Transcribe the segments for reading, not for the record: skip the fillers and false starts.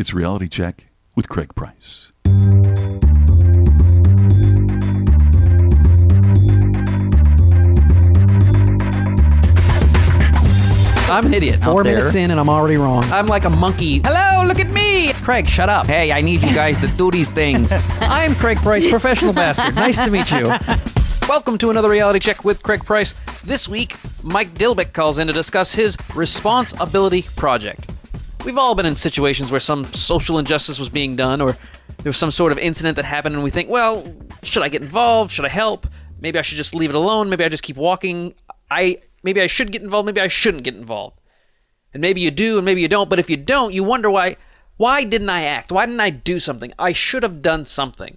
It's Reality Check with Craig Price. I'm an idiot. 4 minutes in and I'm already wrong. I'm like a monkey. Hello, look at me. Craig, shut up. Hey, I need you guys to do these things. I'm Craig Price, professional bastard. Nice to meet you. Welcome to another Reality Check with Craig Price. This week, Mike Dilbeck calls in to discuss his responsibility project. We've all been in situations where some social injustice was being done, or there was some sort of incident that happened, and we think, well, should I get involved? Should I help? Maybe I should just leave it alone. Maybe I just keep walking. Maybe I should get involved. Maybe I shouldn't get involved. And maybe you do, and maybe you don't. But if you don't, you wonder why didn't I act? Why didn't I do something? I should have done something.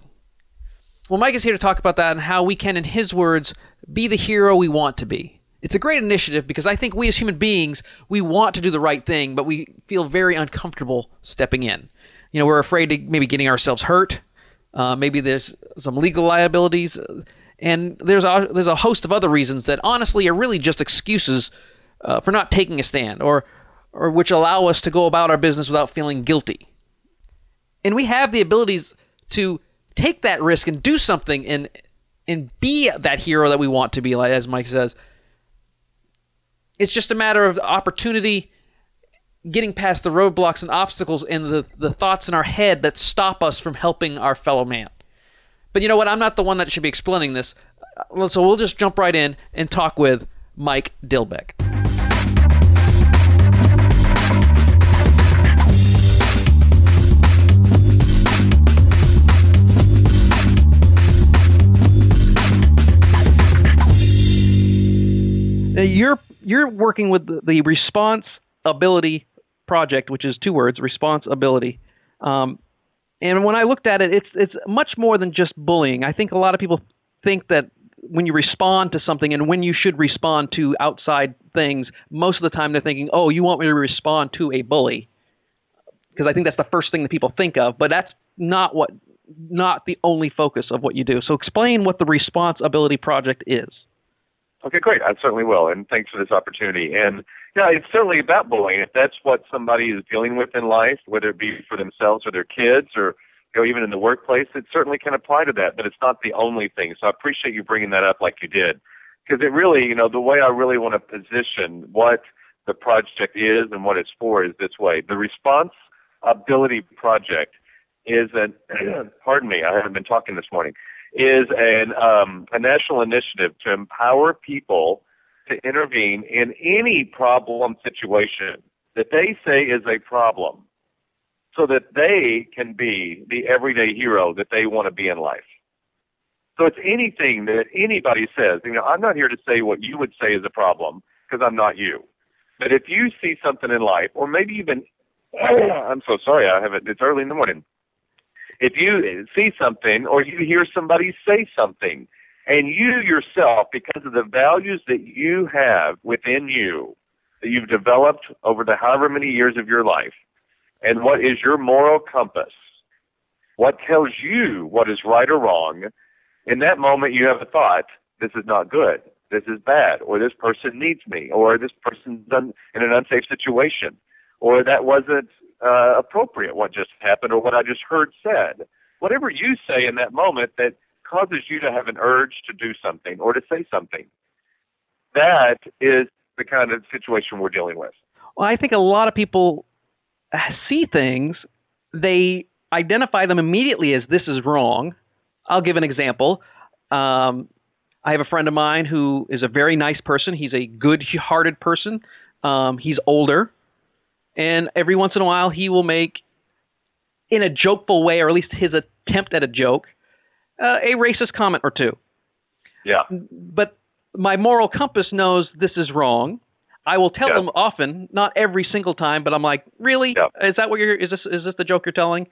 Well, Mike is here to talk about that and how we can, in his words, be the hero we want to be. It's a great initiative because I think we as human beings, we want to do the right thing, but we feel very uncomfortable stepping in. You know, we're afraid of maybe getting ourselves hurt. Maybe there's some legal liabilities. And there's a host of other reasons that honestly are really just excuses for not taking a stand or which allow us to go about our business without feeling guilty. And we have the abilities to take that risk and do something and be that hero that we want to be, like as Mike says. It's just a matter of opportunity, getting past the roadblocks and obstacles and the thoughts in our head that stop us from helping our fellow man. But you know what? I'm not the one that should be explaining this. So we'll just jump right in and talk with Mike Dilbeck. You're working with the Responsibility Project, which is 2 words, responsibility. And when I looked at it, it's much more than just bullying. I think a lot of people think that when you respond to something and when you should respond to outside things, most of the time they're thinking, oh, you want me to respond to a bully. Because I think that's the first thing that people think of, but that's not the only focus of what you do. So explain what the Responsibility Project is. Okay, great. I certainly will, and thanks for this opportunity. And yeah, it's certainly about bullying. If that's what somebody is dealing with in life, whether it be for themselves or their kids or even in the workplace, it certainly can apply to that, but it's not the only thing. So I appreciate you bringing that up like you did, because it really, the way I really want to position what the project is and what it's for is this way. The Responsibility Project is pardon me, I haven't been talking this morning, is a national initiative to empower people to intervene in any problem situation that they say is a problem so that they can be the everyday hero that they want to be in life. So it's anything that anybody says. I'm not here to say what you would say is a problem because I'm not you. But if you see something in life, or maybe even, I'm so sorry, it's early in the morning. If you see something or you hear somebody say something, and you yourself, because of the values that you have within you, that you've developed over the however many years of your life, and what is your moral compass, what tells you what is right or wrong, in that moment you have a thought, this is not good, this is bad, or this person needs me, or this person's done in an unsafe situation, or that wasn't appropriate what just happened or what I just heard said. Whatever you say in that moment that causes you to have an urge to do something or to say something, that is the kind of situation we're dealing with. Well, I think a lot of people see things, they identify them immediately as this is wrong. I'll give an example. I have a friend of mine who is a very nice person. He's a good-hearted person. He's older. And every once in a while, he will make, in a jokeful way, or at least his attempt at a joke, a racist comment or two. Yeah. But my moral compass knows this is wrong. I will tell him often, not every single time, but I'm like, really? Yeah. Is that what is this the joke you're telling?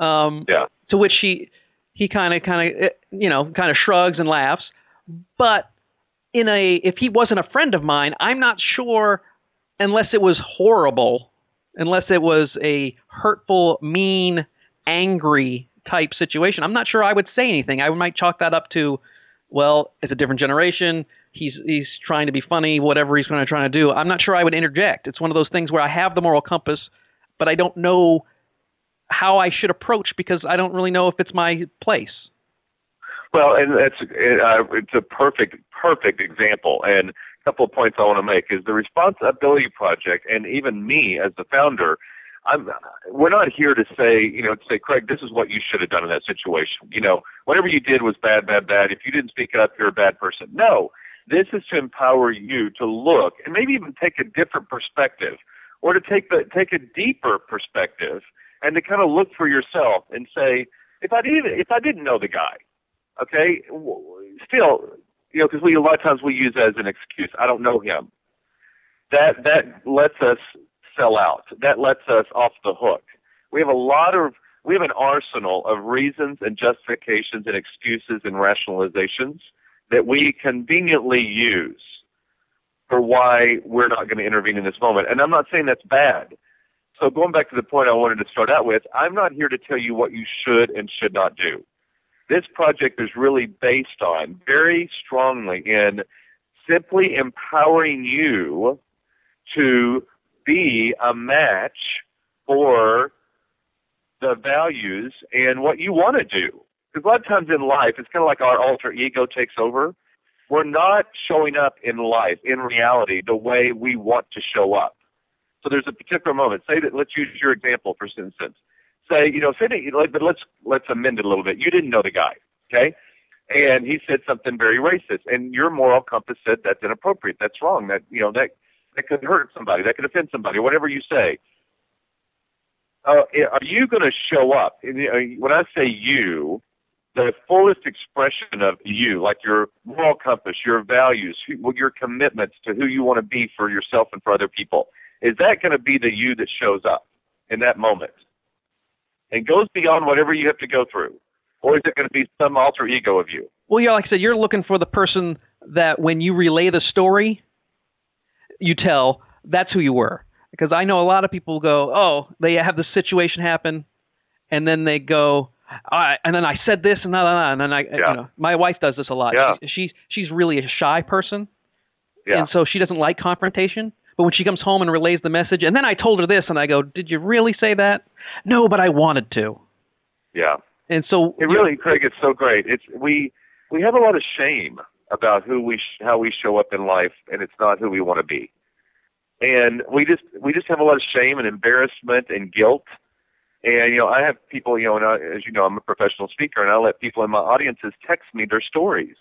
To which he kind of shrugs and laughs. But if he wasn't a friend of mine, I'm not sure, unless it was horrible, unless it was a hurtful, mean, angry type situation, I'm not sure I would say anything. I might chalk that up to, well, it's a different generation. He's trying to be funny, whatever he's going to try to do. I'm not sure I would interject. It's one of those things where I have the moral compass, but I don't know how I should approach because I don't really know if it's my place. Well, and it's a perfect example. And a couple of points I want to make is the Responsibility Project, and even me as the founder, we're not here to say, Craig, this is what you should have done in that situation. Whatever you did was bad. If you didn't speak up, you're a bad person. No, this is to empower you to look and maybe even take a different perspective, or to take a deeper perspective, and to kind of look for yourself and say, if I didn't know the guy, okay, still, because a lot of times we use that as an excuse. I don't know him. That lets us sell out. That lets us off the hook. We have an arsenal of reasons and justifications and excuses and rationalizations that we conveniently use for why we're not going to intervene in this moment. And I'm not saying that's bad. So going back to the point I wanted to start out with, I'm not here to tell you what you should and should not do. This project is really based on very strongly in simply empowering you to be a match for the values and what you want to do. Because a lot of times in life, it's kind of like our alter ego takes over. We're not showing up in life, in reality, the way we want to show up. So there's a particular moment. Say that, let's use your example, for instance. But let's amend it a little bit. You didn't know the guy, okay? And he said something very racist, and your moral compass said that's inappropriate, that's wrong, that could hurt somebody, that could offend somebody, whatever you say. Are you going to show up? When I say you, the fullest expression of you, like your moral compass, your values, your commitments to who you want to be for yourself and for other people, is that going to be the you that shows up in that moment and goes beyond whatever you have to go through? Or is it going to be some alter ego of you? Well, yeah, like I said, you're looking for the person that when you relay the story, you tell that's who you were. Because I know a lot of people go, they have this situation happen, and then they go, and then I said this, and then my wife does this a lot. Yeah. She's really a shy person, and so she doesn't like confrontation. But when she comes home and relays the message, and then I told her this, and I go, did you really say that? No, but I wanted to. Yeah. And so it really, Craig, it's so great. We have a lot of shame about how we show up in life, and it's not who we want to be. And we just have a lot of shame and embarrassment and guilt. And I have people, and as you know, I'm a professional speaker, and I let people in my audiences text me their stories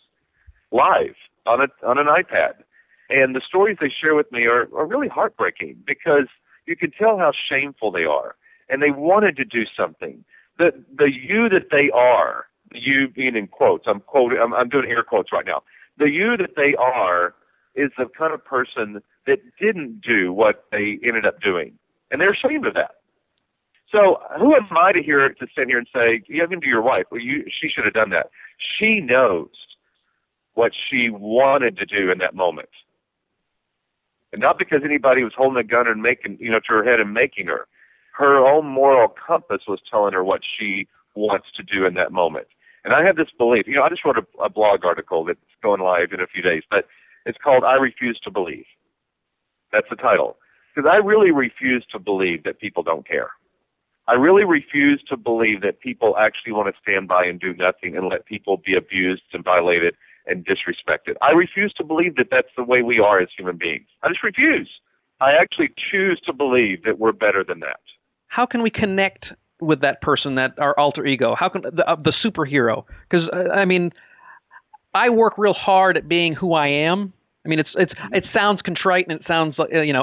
live on an iPad. And the stories they share with me are really heartbreaking because you can tell how shameful they are, and they wanted to do something. The you that they are, the you being in quotes, I'm doing air quotes right now. The you that they are is the kind of person that didn't do what they ended up doing, and they're ashamed of that. So who am I to stand here and say, even to your wife, she should have done that. She knows what she wanted to do in that moment. And not because anybody was holding a gun and making, to her head and making her. Her own moral compass was telling her what she wants to do in that moment. And I have this belief. I just wrote a blog article that's going live in a few days, but it's called I Refuse to Believe. That's the title. Because I really refuse to believe that people don't care. I really refuse to believe that people actually want to stand by and do nothing and let people be abused and violated and disrespected. I refuse to believe that that's the way we are as human beings. I just refuse. I actually choose to believe that we're better than that. How can we connect with that person, that our alter ego? How can the superhero? Because I work real hard at being who I am. It sounds contrite and it sounds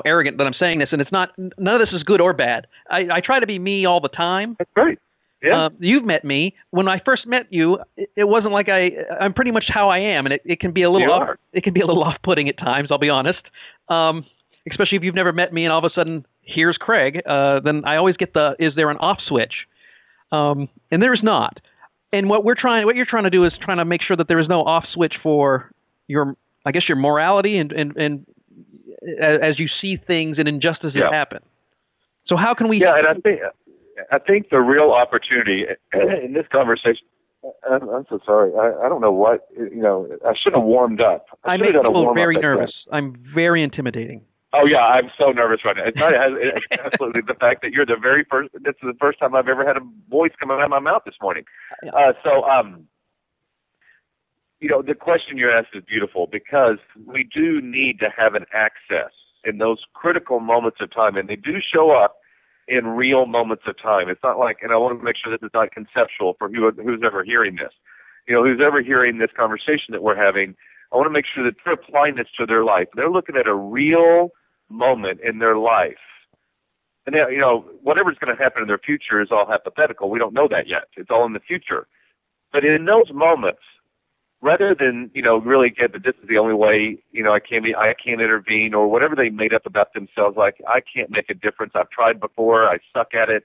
arrogant that I'm saying this, and it's not. None of this is good or bad. I try to be me all the time. That's great. Yeah. You've met me. When I first met you, it wasn't like I'm pretty much how I am, and it can be a little off-putting at times. I'll be honest. Especially if you've never met me, and all of a sudden here's Craig. Then I always get is there an off switch? And there's not. And what you're trying to do is trying to make sure that there is no off switch for your morality and as you see things and injustices happen. So how can we? Yeah, and I think the real opportunity in this conversation. I'm so sorry. I don't know what I should have warmed up. I make people very nervous. I'm very intimidating. Oh yeah, I'm so nervous right now. It's absolutely the fact that you're the very first. This is the first time I've ever had a voice come out of my mouth this morning. The question you asked is beautiful because we do need to have an access in those critical moments of time, and they do show up in real moments of time. It's not like, and I want to make sure this is not conceptual for who's ever hearing this. Who's ever hearing this conversation that we're having, I want to make sure that they're applying this to their life. They're looking at a real moment in their life. And, whatever's going to happen in their future is all hypothetical. We don't know that yet. It's all in the future. But in those moments, rather than, really get that this is the only way, I can't intervene or whatever they made up about themselves, like I can't make a difference. I've tried before. I suck at it,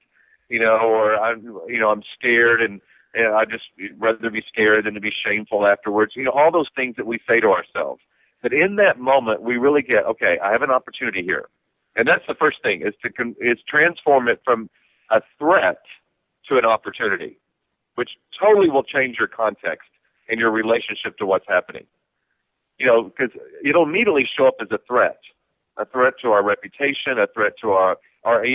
or I'm scared and I just rather be scared than to be shameful afterwards. All those things that we say to ourselves. But in that moment, we really get, okay, I have an opportunity here. And that's the first thing, is transform it from a threat to an opportunity, which totally will change your context and your relationship to what's happening. Because it'll immediately show up as a threat to our reputation, a threat to our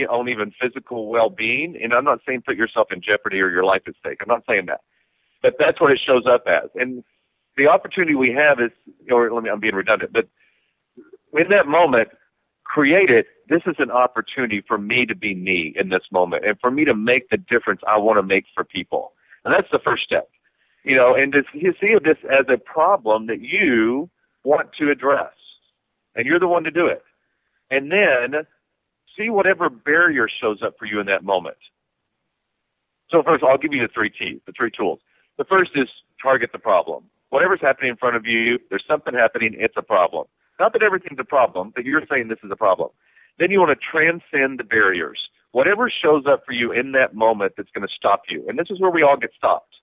own even physical well-being. And I'm not saying put yourself in jeopardy or your life at stake. I'm not saying that. But that's what it shows up as. And the opportunity we have is, I'm being redundant, but in that moment, create it. This is an opportunity for me to be me in this moment and for me to make the difference I want to make for people. And that's the first step. And you see this as a problem that you want to address, and you're the one to do it. And then see whatever barrier shows up for you in that moment. So first, I'll give you the three tools. The first is target the problem. Whatever's happening in front of you, there's something happening, it's a problem. Not that everything's a problem, but you're saying this is a problem. Then you want to transcend the barriers. Whatever shows up for you in that moment that's going to stop you. And this is where we all get stopped.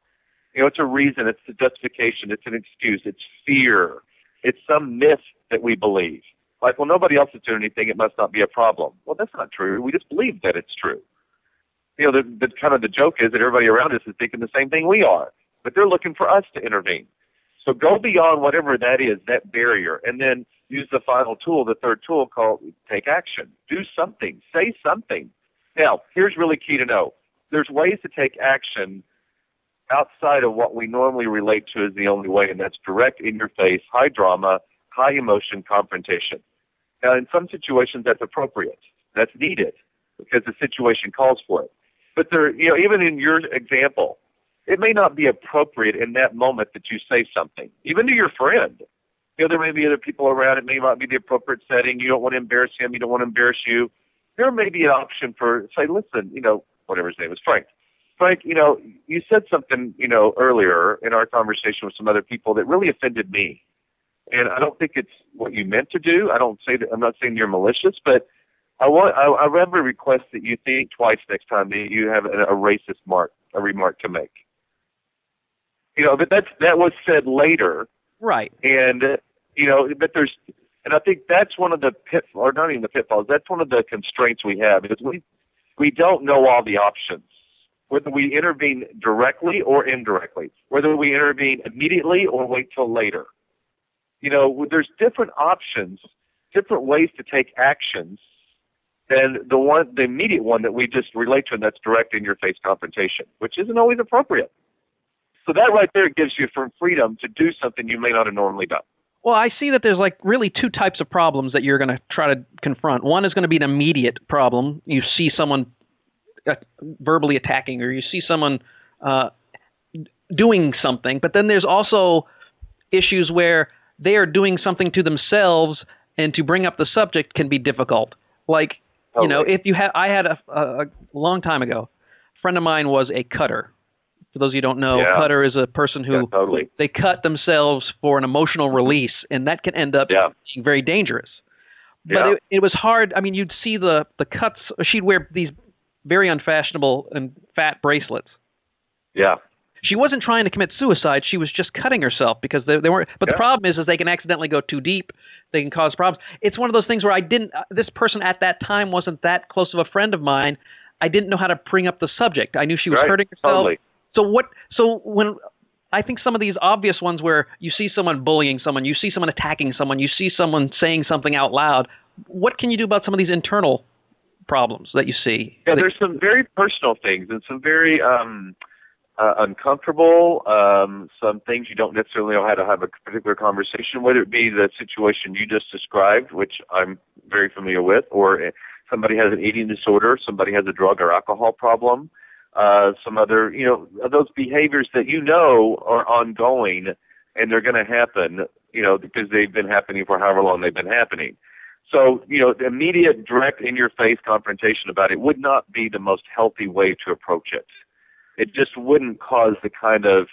It's a reason, it's a justification, it's an excuse, it's fear, it's some myth that we believe. Like, well, nobody else is doing anything, it must not be a problem. Well, that's not true. We just believe that it's true. The kind of the joke is that everybody around us is thinking the same thing we are, but they're looking for us to intervene. So go beyond whatever that is, that barrier, and then use the final tool, the third tool called take action. Do something. Say something. Now, here's really key to know. There's ways to take action outside of what we normally relate to as the only way, and that's direct, in your face, high drama, high emotion confrontation. Now, in some situations, that's appropriate. That's needed because the situation calls for it. But there, even in your example, it may not be appropriate in that moment that you say something, even to your friend. There may be other people around. It may not be the appropriate setting. You don't want to embarrass him. You don't want to embarrass you. There may be an option for, say, listen, whatever his name is, Frank, you said something, earlier in our conversation with some other people that really offended me. And I don't think it's what you meant to do. I'm not saying you're malicious, but I have a request that you think twice next time that you have a racist remark to make. But that was said later. Right. And, and I think that's one of the pitfalls, or not even the pitfalls, that's one of the constraints we have, is we don't know all the options. Whether we intervene directly or indirectly, whether we intervene immediately or wait till later. There's different options, different ways to take actions than the immediate one that we just relate to, and that's direct in-your-face confrontation, which isn't always appropriate. So that right there gives you freedom to do something you may not have normally done. Well, I see that there's really two types of problems that you're going to try to confront. One is going to be an immediate problem. You see someone verbally attacking, or you see someone doing something, but then there's also issues where they are doing something to themselves, and to bring up the subject can be difficult. Like, totally. I had a long time ago, a friend of mine was a cutter. For those of you who don't know, cutter is a person who they cut themselves for an emotional release, and that can end up being very dangerous. But it was hard. I mean, you'd see the cuts. She'd wear these very unfashionable and fat bracelets. Yeah. She wasn't trying to commit suicide. She was just cutting herself because they weren't. But the problem is they can accidentally go too deep. They can cause problems. It's one of those things where this person at that time wasn't that close of a friend of mine. I didn't know how to bring up the subject. I knew she was hurting herself. Totally. So when I think some of these obvious ones where you see someone bullying someone, you see someone attacking someone, you see someone saying something out loud. What can you do about some of these internal problems that you see? Yeah, there's some very personal things and some very uncomfortable, some things you don't necessarily know how to have a particular conversation, whether it be the situation you just described, which I'm very familiar with, or somebody has an eating disorder, somebody has a drug or alcohol problem, some other, those behaviors that are ongoing and they're going to happen, because they've been happening for however long they've been happening. So, the immediate, direct, in-your-face confrontation about it would not be the most healthy way to approach it. It just wouldn't cause the kind of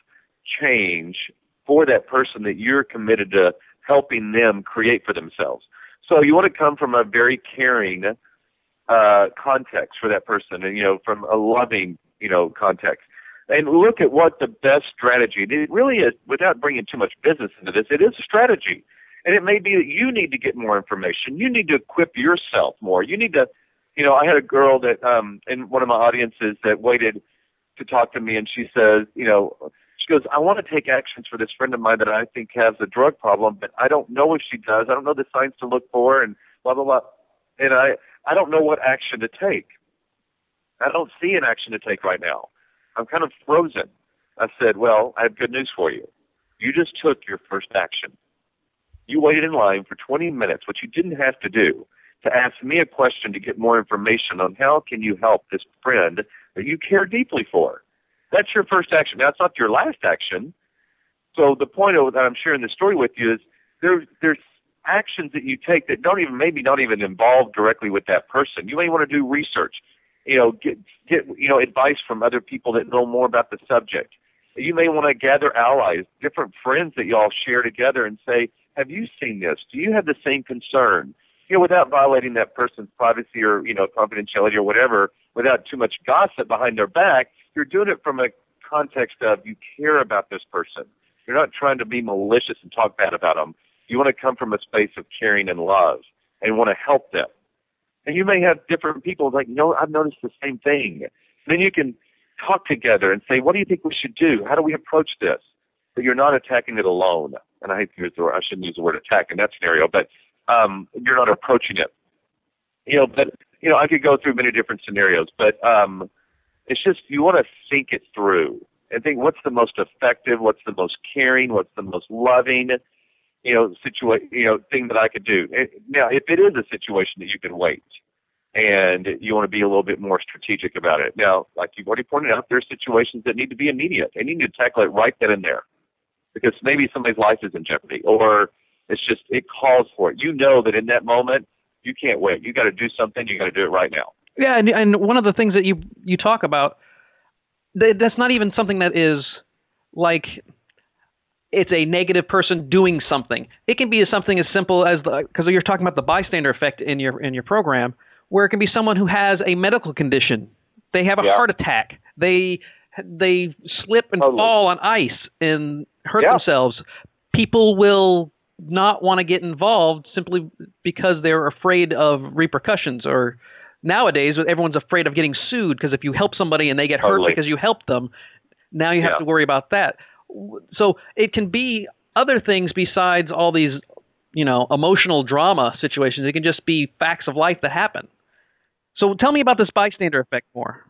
change for that person that you're committed to helping them create for themselves. So you want to come from a very caring context for that person and, from a loving, context. And look at what the best strategy, it really is, without bringing too much business into this, it is a strategy. And it may be that you need to get more information. You need to equip yourself more. You need to, I had a girl that in one of my audiences that waited to talk to me, and she says, she goes, I want to take actions for this friend of mine that I think has a drug problem, but I don't know if she does. I don't know the signs to look for and blah, blah, blah. And I don't know what action to take. I don't see an action to take right now. I'm kind of frozen. I said, well, I have good news for you. You just took your first action. You waited in line for 20 minutes, which you didn't have to do, to ask me a question to get more information on how can you help this friend that you care deeply for. That's your first action. Now, it's not your last action. So the point that I'm sharing this story with you is there's actions that you take that maybe not even involve directly with that person. You may want to do research, get advice from other people that know more about the subject. You may want to gather allies, different friends that you all share together and say, have you seen this? Do you have the same concern? Without violating that person's privacy or, confidentiality or whatever, without too much gossip behind their back, you're doing it from a context of you care about this person. You're not trying to be malicious and talk bad about them. You want to come from a space of caring and love and want to help them. And you may have different people like, I've noticed the same thing. Then you can talk together and say, what do you think we should do? How do we approach this? But you're not attacking it alone. And I hate to use the word, I shouldn't use the word attack in that scenario, but you're not approaching it. I could go through many different scenarios, but it's just you want to think it through and think what's the most effective, what's the most caring, what's the most loving, thing that I could do. Now, if it is a situation that you can wait and you want to be a little bit more strategic about it. Now, like you've already pointed out, there are situations that need to be immediate and you need to tackle it right then and there because maybe somebody's life is in jeopardy or it calls for it. That in that moment, you can't wait. You got to do something. You got to do it right now. Yeah, and one of the things that you talk about, that's not even something that is like it's a negative person doing something. It can be something as simple as because you're talking about the bystander effect in your program, where it can be someone who has a medical condition. They have a heart attack. They slip and fall on ice and hurt themselves. People will not want to get involved simply because they're afraid of repercussions, or nowadays everyone's afraid of getting sued because if you help somebody and they get hurt because you helped them, now you have to worry about that. So it can be other things besides all these, emotional drama situations. It can just be facts of life that happen. So tell me about this bystander effect more.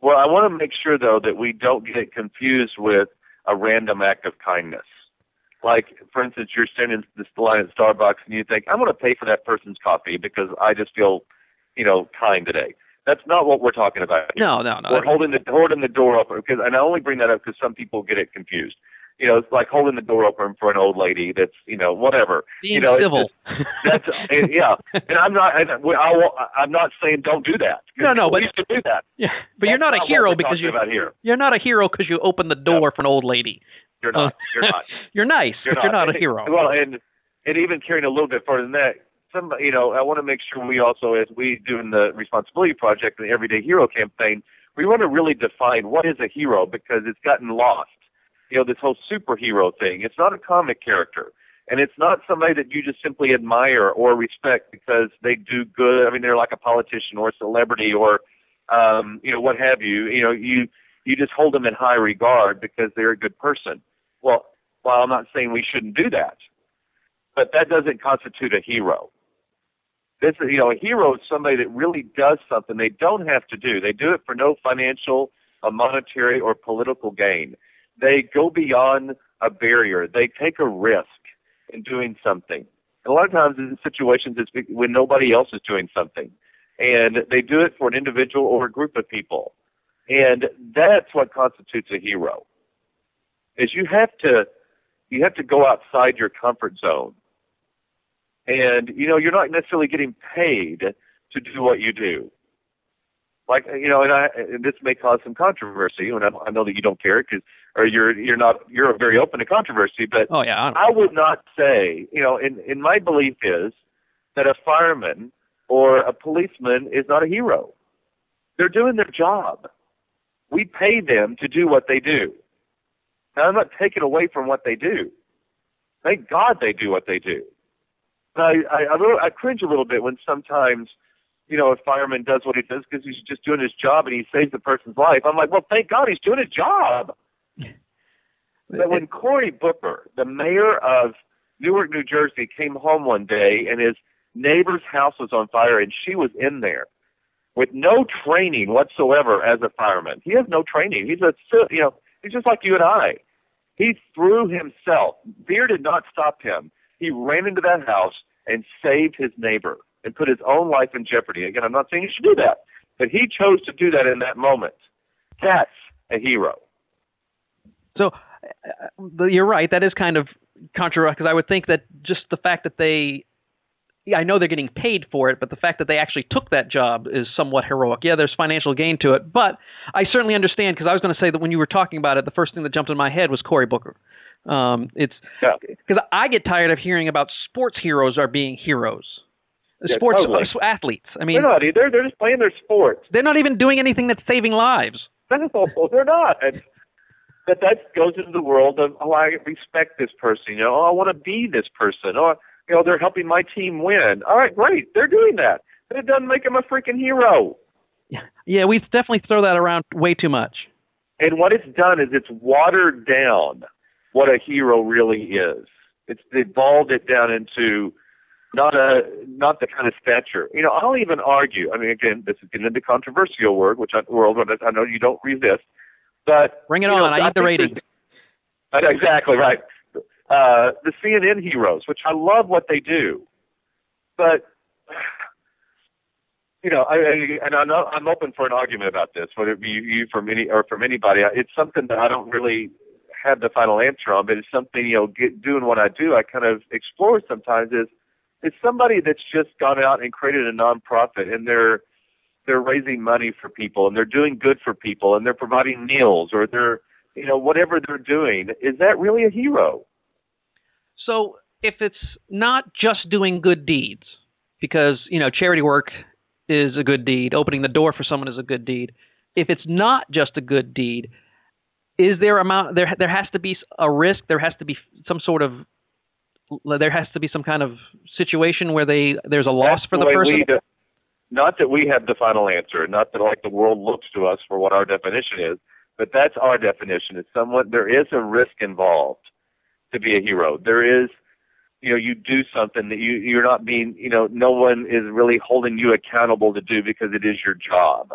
Well, I want to make sure, though, that we don't get confused with a random act of kindness. Like, for instance, you're standing in this line at Starbucks and you think, I'm going to pay for that person's coffee because I just feel, kind today. That's not what we're talking about here. No. We're holding the door open and I only bring that up because some people get it confused. It's like holding the door open for an old lady that's, whatever. Being civil. That's And I'm not saying don't do that. No, but we used to do that. Yeah, but you're not a hero because you're not a hero because you opened the door for an old lady. You're not. You're not. You're nice, but you're not a hero. Well, and even carrying a little bit further than that, I want to make sure we also, as we do in the Responsibility Project and the Everyday Hero campaign, we want to really define what is a hero because it's gotten lost. This whole superhero thing. It's not a comic character. And it's not somebody that you just simply admire or respect because they do good. I mean, they're like a politician or a celebrity or, what have you. You just hold them in high regard because they're a good person. Well, while I'm not saying we shouldn't do that, but that doesn't constitute a hero. A hero is somebody that really does something they don't have to do. They do it for no financial, monetary, or political gain. They go beyond a barrier. They take a risk in doing something. And a lot of times in situations it's when nobody else is doing something. And they do it for an individual or a group of people. And that's what constitutes a hero. Is you have to go outside your comfort zone. And, you're not necessarily getting paid to do what you do. Like, and this may cause some controversy, and I know that you don't care you're very open to controversy, but oh, yeah, I would not say, in my belief is that a fireman or a policeman is not a hero. They're doing their job. We pay them to do what they do. Now, I'm not taking away from what they do. Thank God they do what they do. I cringe a little bit when sometimes, a fireman does what he does because he's just doing his job and he saves the person's life. I'm like, well, thank God he's doing his job. But when Cory Booker, the mayor of Newark, New Jersey, came home one day and his neighbor's house was on fire and she was in there with no training whatsoever as a fireman. He has no training. He's just like you and I. He threw himself. Fear did not stop him. He ran into that house and saved his neighbor and put his own life in jeopardy. Again, I'm not saying you should do that, but he chose to do that in that moment. That's a hero. So you're right. That is kind of controversial because I would think that just the fact that I know they're getting paid for it, but the fact that they actually took that job is somewhat heroic. Yeah, there's financial gain to it, but I certainly understand because I was going to say that when you were talking about it, the first thing that jumped in my head was Cory Booker. It's because I get tired of hearing about sports heroes are being heroes. Yeah, sports totally. Athletes. I mean, they're not either. They're just playing their sports. They're not even doing anything that's saving lives. No, they're not. But that goes into the world of, I respect this person. I want to be this person. Or, they're helping my team win. All right, great. They're doing that. But it doesn't make them a freaking hero. Yeah, we definitely throw that around way too much. And what it's done is it's watered down what a hero really is. It's evolved it down into not the kind of stature. I'll even argue. I mean, again, this is getting into controversial world, which I know you don't resist. But bring it on. I need the rating. Exactly right. The CNN heroes, which I love what they do, but I'm open for an argument about this, whether it be you from anybody. It's something that I don't really have the final answer on, but it's something doing what I do, I kind of explore sometimes. It's somebody that's just gone out and created a nonprofit, and they're raising money for people, and they're doing good for people, and they're providing meals, or they're whatever they're doing. Is that really a hero? So if it's not just doing good deeds, because charity work is a good deed, opening the door for someone is a good deed. If it's not just a good deed, is there there has to be a risk? There has to be some kind of situation where there's a loss for the person? Not that we have the final answer, not that the world looks to us for what our definition is, but that's our definition. It's there is a risk involved to be a hero. There is, you do something that you're not being, no one is really holding you accountable to do because it is your job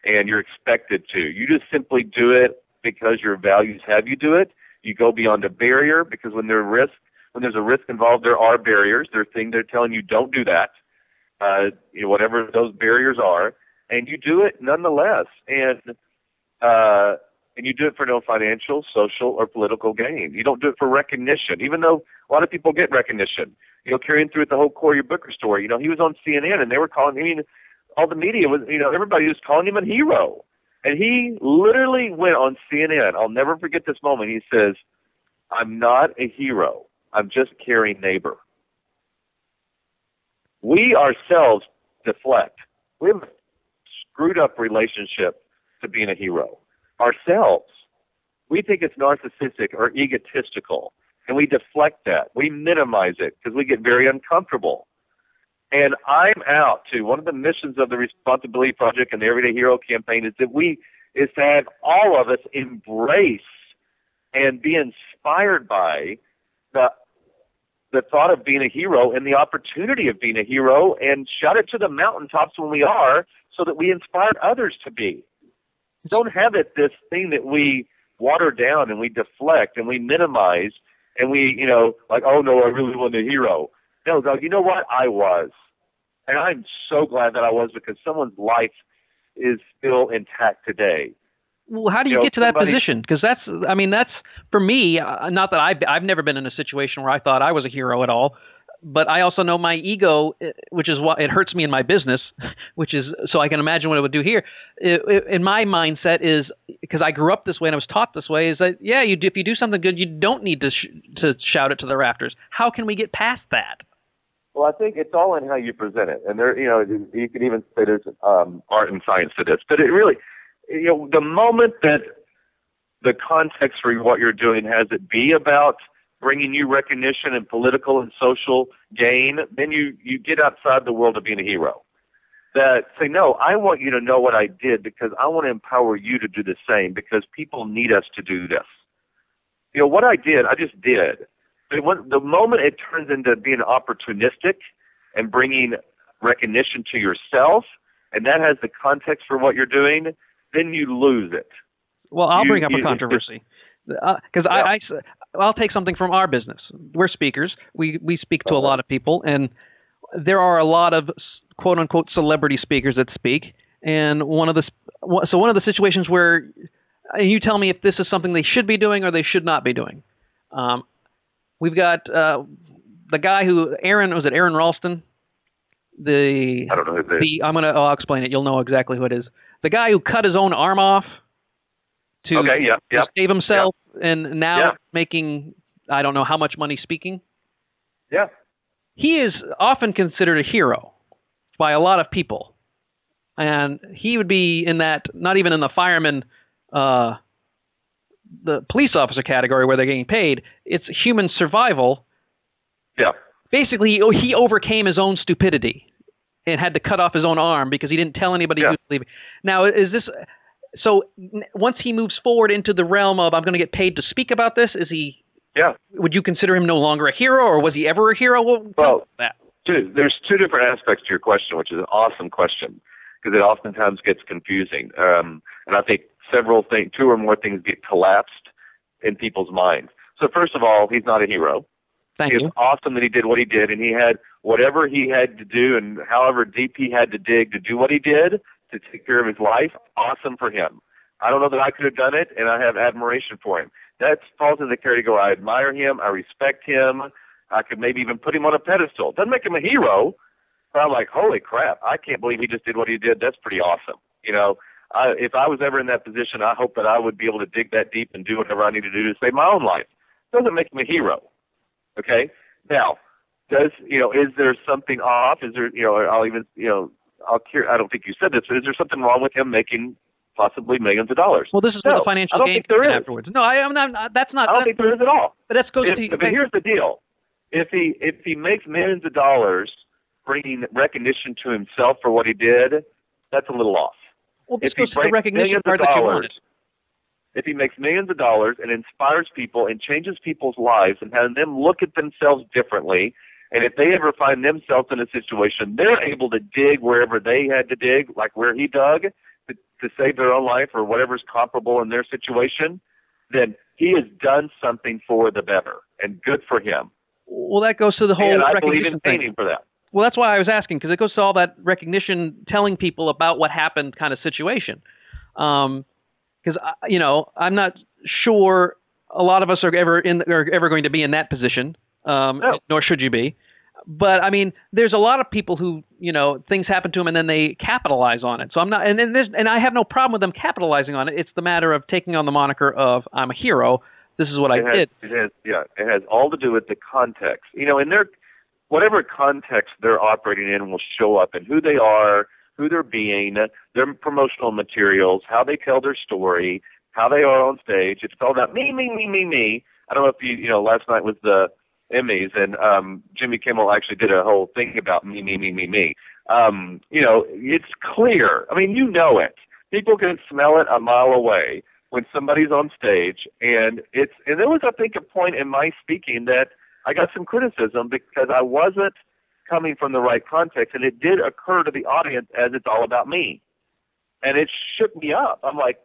and you're expected to. You just simply do it because your values have you do it. You go beyond a barrier because when there's a risk involved, there are barriers. There are things they're telling you don't do that. Whatever those barriers are, and you do it nonetheless, and you do it for no financial, social, or political gain. You don't do it for recognition, even though a lot of people get recognition. Carrying through the whole Cory Booker story. He was on CNN, and they were calling. All the media was, everybody was calling him a hero, and he literally went on CNN. I'll never forget this moment. He says, "I'm not a hero. I'm just caring neighbor." We ourselves deflect. We have a screwed up relationship to being a hero. Ourselves. We think it's narcissistic or egotistical, and we deflect that. We minimize it because we get very uncomfortable. And I'm out to one of the missions of the Responsibility Project and the Everyday Hero campaign is to have all of us embrace and be inspired by the thought of being a hero and the opportunity of being a hero, and shout it to the mountaintops when we are, so that we inspire others to be. Don't have it this thing that we water down and we deflect and we minimize and we, like, oh no, I really wasn't a hero. No, you know what? I was. And I'm so glad that I was, because someone's life is still intact today. Well, how do you get to that position? Because that's for me, not that I've never been in a situation where I thought I was a hero at all, but I also know my ego, which is why it hurts me in my business, which is, so I can imagine what it would do here. In my mindset is, because I grew up this way and I was taught this way, is that, yeah, if you do something good, you don't need to shout it to the rafters. How can we get past that? Well, I think it's all in how you present it. And there, you can even say there's art and science to this, but it really, the moment that the context for what you're doing has it be about bringing you recognition and political and social gain, then you get outside the world of being a hero. That say, no, I want you to know what I did, because I want to empower you to do the same, because people need us to do this. What I did, I just did. But the moment it turns into being opportunistic and bringing recognition to yourself, and that has the context for what you're doing, then you lose it. Well, I'll bring up a controversy. Because I'll take something from our business. We're speakers. We speak to a lot of people, and there are a lot of quote unquote celebrity speakers that speak. And one of the situations where you tell me if this is something they should be doing or they should not be doing. We've got the guy Aaron Ralston? I don't know who it is. I'll explain it. You'll know exactly who it is. The guy who cut his own arm off to save himself, and now making, I don't know how much money speaking. Yeah. He is often considered a hero by a lot of people. And he would be in that, not even in the fireman, the police officer category where they're getting paid. It's human survival. Yeah. Basically, he overcame his own stupidity and had to cut off his own arm because he didn't tell anybody he was leaving. Now, is this... So once he moves forward into the realm of, I'm going to get paid to speak about this, is he... Yeah. Would you consider him no longer a hero, or was he ever a hero? Well, there's two different aspects to your question, which is an awesome question, because it oftentimes gets confusing. And I think two or more things get collapsed in people's minds. So first of all, he's not a hero. Thank you. It's awesome that he did what he did, and he had whatever he had to do and however deep he had to dig to do what he did to take care of his life. Awesome for him. I don't know that I could have done it, and I have admiration for him. That falls in the category. I admire him. I respect him. I could maybe even put him on a pedestal. Doesn't make him a hero, but I'm like, holy crap, I can't believe he just did what he did. That's pretty awesome. If I was ever in that position, I hope that I would be able to dig that deep and do whatever I need to do to save my own life. Doesn't make him a hero. Okay? Now, is there something off? Is there, I don't think you said this, but is there something wrong with him making possibly millions of dollars? Well, this is where the financial gain comes afterwards. No, I'm not. That's not. I don't think there is at all. But that's goes but here's the deal: if he makes millions of dollars, bringing recognition to himself for what he did, that's a little off. Well, this goes to the recognition part that you wanted. If he makes millions of dollars and inspires people and changes people's lives and has them look at themselves differently, and if they ever find themselves in a situation, they're able to dig wherever they had to dig, like where he dug, to save their own life or whatever's comparable in their situation, then he has done something for the better, and good for him. Well, that goes to the whole recognition recognition thing. And I believe in paying him for that. Well, that's why I was asking, because it goes to all that recognition, telling people about what happened kind of situation. Because, I'm not sure a lot of us are ever going to be in that position, nor should you be. But, I mean, there's a lot of people who, things happen to them and then they capitalize on it. So I'm not, and I have no problem with them capitalizing on it. It's the matter of taking on the moniker of, I'm a hero. This is what I did. It has all to do with the context. In whatever context they're operating in will show up in who they are, who they're being, their promotional materials, how they tell their story, how they are on stage. It's all about me, me, me, me, me. I don't know if last night was the Emmys, and Jimmy Kimmel actually did a whole thing about me, me, me, me, me. It's clear. I mean, you know it. People can smell it a mile away. when somebody's on stage, and there was, I think, a point in my speaking that I got some criticism because I wasn't coming from the right context, and it did occur to the audience as it's all about me. And it shook me up. I'm like,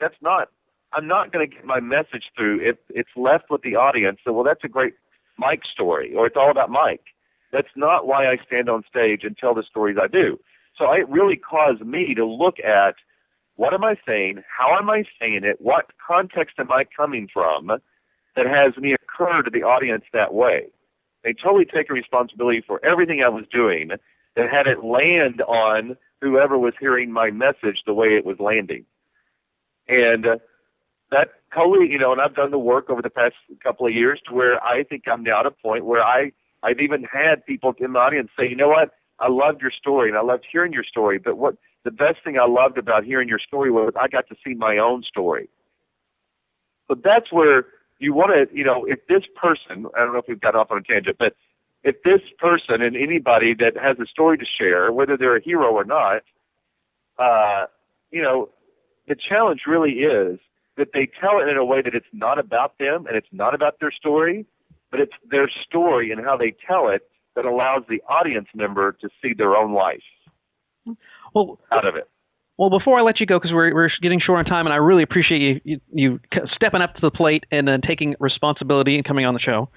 I'm not going to get my message through if it's left with the audience. So, well, that's a great Mike story, or it's all about Mike. That's not why I stand on stage and tell the stories I do. So it really caused me to look at, what am I saying? How am I saying it? What context am I coming from that has me occur to the audience that way? They totally take responsibility for everything I was doing and had it land on whoever was hearing my message the way it was landing. And that totally, and I've done the work over the past couple of years to where I think I'm now at a point where I've even had people in the audience say, you know what, I loved your story and I loved hearing your story, but what the best thing I loved about hearing your story was I got to see my own story. So that's where you want to, if this person, I don't know if we've got off on a tangent, but if this person and anybody that has a story to share, whether they're a hero or not, the challenge really is that they tell it in a way that it's not about them and it's not about their story, but it's their story and how they tell it that allows the audience member to see their own life out of it. Well, before I let you go, because we're getting short on time, and I really appreciate you stepping up to the plate and then taking responsibility and coming on the show.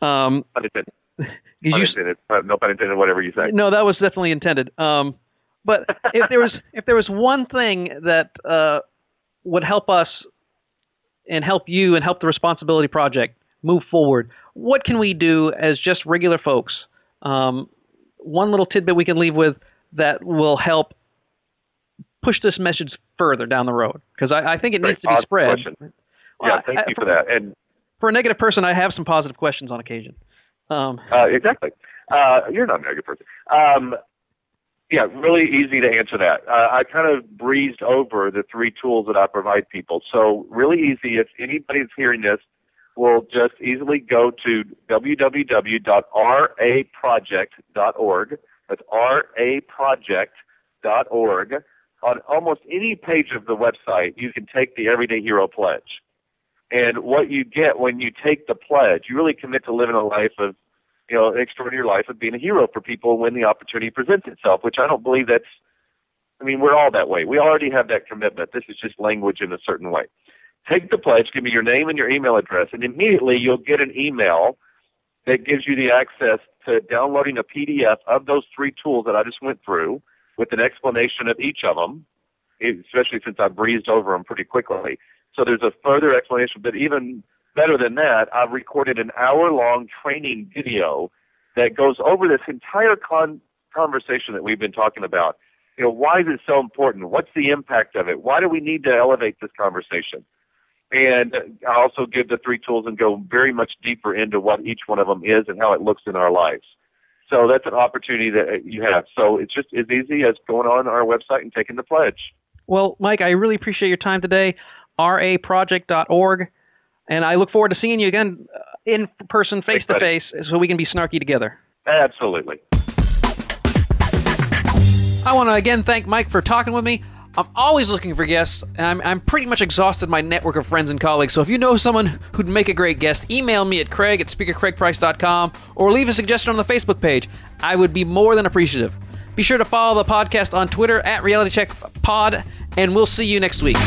Unintended. No pun intended, whatever you say. No, that was definitely intended. But if there was one thing that would help us and help you and help the Responsibility Project move forward, what can we do as just regular folks? One little tidbit we can leave with that will help push this message further down the road, because I think it needs to be spread. Question. Yeah, thank you for that. And for a negative person, I have some positive questions on occasion. Exactly. You're not a negative person. Yeah, really easy to answer that. I kind of breezed over the 3 tools that I provide people. So really easy. If anybody's hearing this, will just easily go to www.raproject.org. That's raproject.org. On almost any page of the website, you can take the Everyday Hero Pledge. And what you get when you take the pledge, you really commit to living a life of, an extraordinary life of being a hero for people when the opportunity presents itself, which I don't believe we're all that way. We already have that commitment. This is just language in a certain way. Take the pledge, give me your name and your email address, and immediately you'll get an email that gives you the access to downloading a PDF of those 3 tools that I just went through with an explanation of each of them, especially since I breezed over them pretty quickly. So there's a further explanation, but even better than that, I've recorded an hour-long training video that goes over this entire conversation that we've been talking about. Why is it so important? What's the impact of it? Why do we need to elevate this conversation? And I also give the 3 tools and go very much deeper into what each one of them is and how it looks in our lives. So that's an opportunity that you have. So it's just as easy as going on our website and taking the pledge. Well, Mike, I really appreciate your time today. raproject.org. And I look forward to seeing you again in person, face-to-face, so we can be snarky together. Absolutely. I want to again thank Mike for talking with me. I'm always looking for guests, and I'm pretty much exhausted my network of friends and colleagues, so if you know someone who'd make a great guest, email me at craig@speakercraigprice.com or leave a suggestion on the Facebook page. I would be more than appreciative. Be sure to follow the podcast on Twitter @RealityCheckPod, and we'll see you next week.